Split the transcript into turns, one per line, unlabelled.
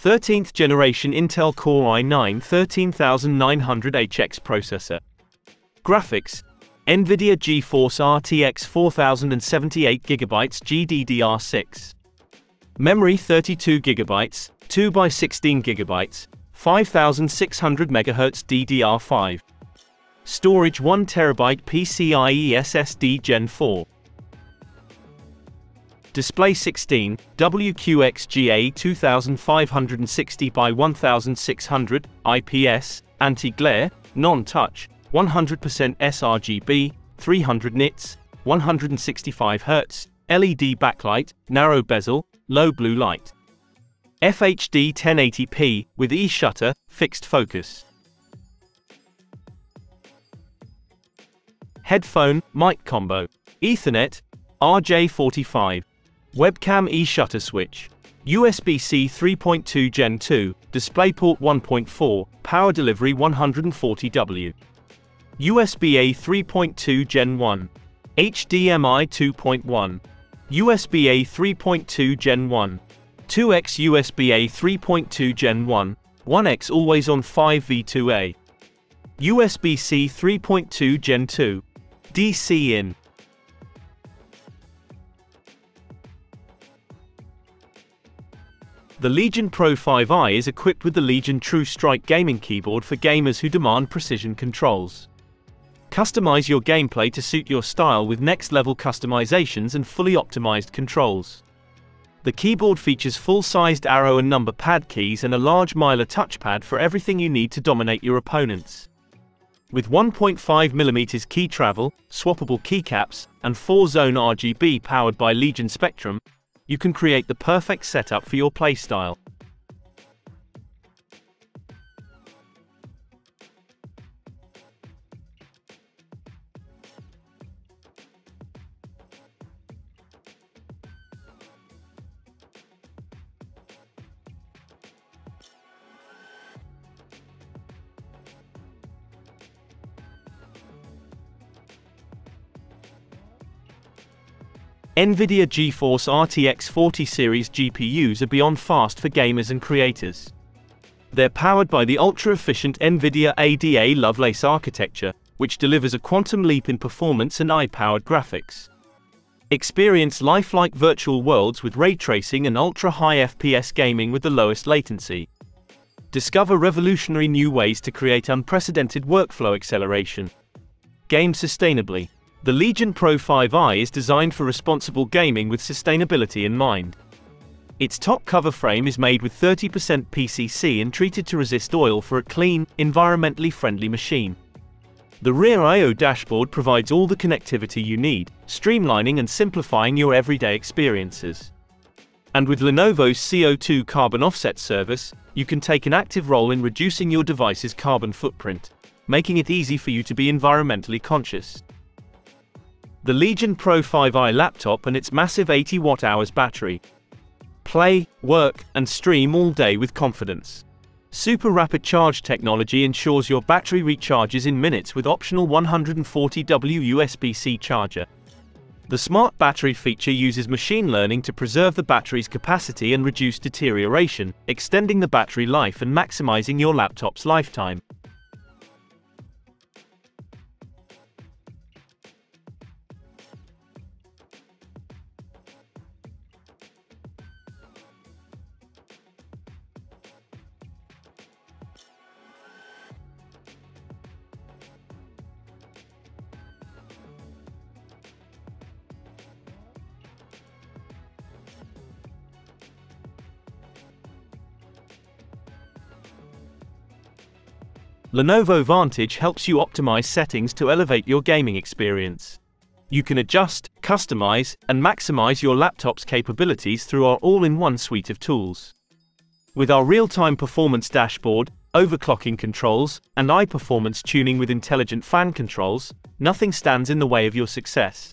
13th generation Intel Core i9-13900HX processor. Graphics: NVIDIA GeForce RTX 4078GB GDDR6. Memory 32GB, 2x16GB, 5600 MHz DDR5. Storage 1TB PCIe SSD Gen 4. Display 16, WQXGA 2560 by 1600, IPS, anti-glare, non-touch, 100% sRGB, 300 nits, 165 Hz, LED backlight, narrow bezel, low blue light. FHD 1080p, with E-shutter, fixed focus. Headphone, mic combo. Ethernet, RJ45. Webcam E-shutter switch. USB-C 3.2 Gen 2, DisplayPort 1.4, power delivery 140W. USB-A 3.2 Gen 1. HDMI 2.1. USB-A 3.2 Gen 1. 2x USB-A 3.2 Gen 1, 1x always-on 5V2A. USB-C 3.2 Gen 2. DC in. The Legion Pro 5i is equipped with the Legion True Strike gaming keyboard for gamers who demand precision controls. Customize your gameplay to suit your style with next-level customizations and fully optimized controls. The keyboard features full-sized arrow and number pad keys and a large Mylar touchpad for everything you need to dominate your opponents. With 1.5mm key travel, swappable keycaps, and 4-zone RGB powered by Legion Spectrum, you can create the perfect setup for your playstyle. NVIDIA GeForce RTX 40 series GPUs are beyond fast for gamers and creators. They're powered by the ultra-efficient NVIDIA ADA Lovelace architecture, which delivers a quantum leap in performance and eye-powered graphics. Experience lifelike virtual worlds with ray tracing and ultra-high FPS gaming with the lowest latency. Discover revolutionary new ways to create unprecedented workflow acceleration. Game sustainably. The Legion Pro 5i is designed for responsible gaming with sustainability in mind. Its top cover frame is made with 30% PCC and treated to resist oil for a clean, environmentally friendly machine. The rear I/O dashboard provides all the connectivity you need, streamlining and simplifying your everyday experiences. And with Lenovo's CO2 carbon offset service, you can take an active role in reducing your device's carbon footprint, making it easy for you to be environmentally conscious. The Legion Pro 5i laptop and its massive 80 watt-hours battery. Play, work, and stream all day with confidence. Super rapid charge technology ensures your battery recharges in minutes with optional 140W USB-C charger. The smart battery feature uses machine learning to preserve the battery's capacity and reduce deterioration, extending the battery life and maximizing your laptop's lifetime. Lenovo Vantage helps you optimize settings to elevate your gaming experience. You can adjust, customize, and maximize your laptop's capabilities through our all-in-one suite of tools. With our real-time performance dashboard, overclocking controls, and eye performance tuning with intelligent fan controls, nothing stands in the way of your success.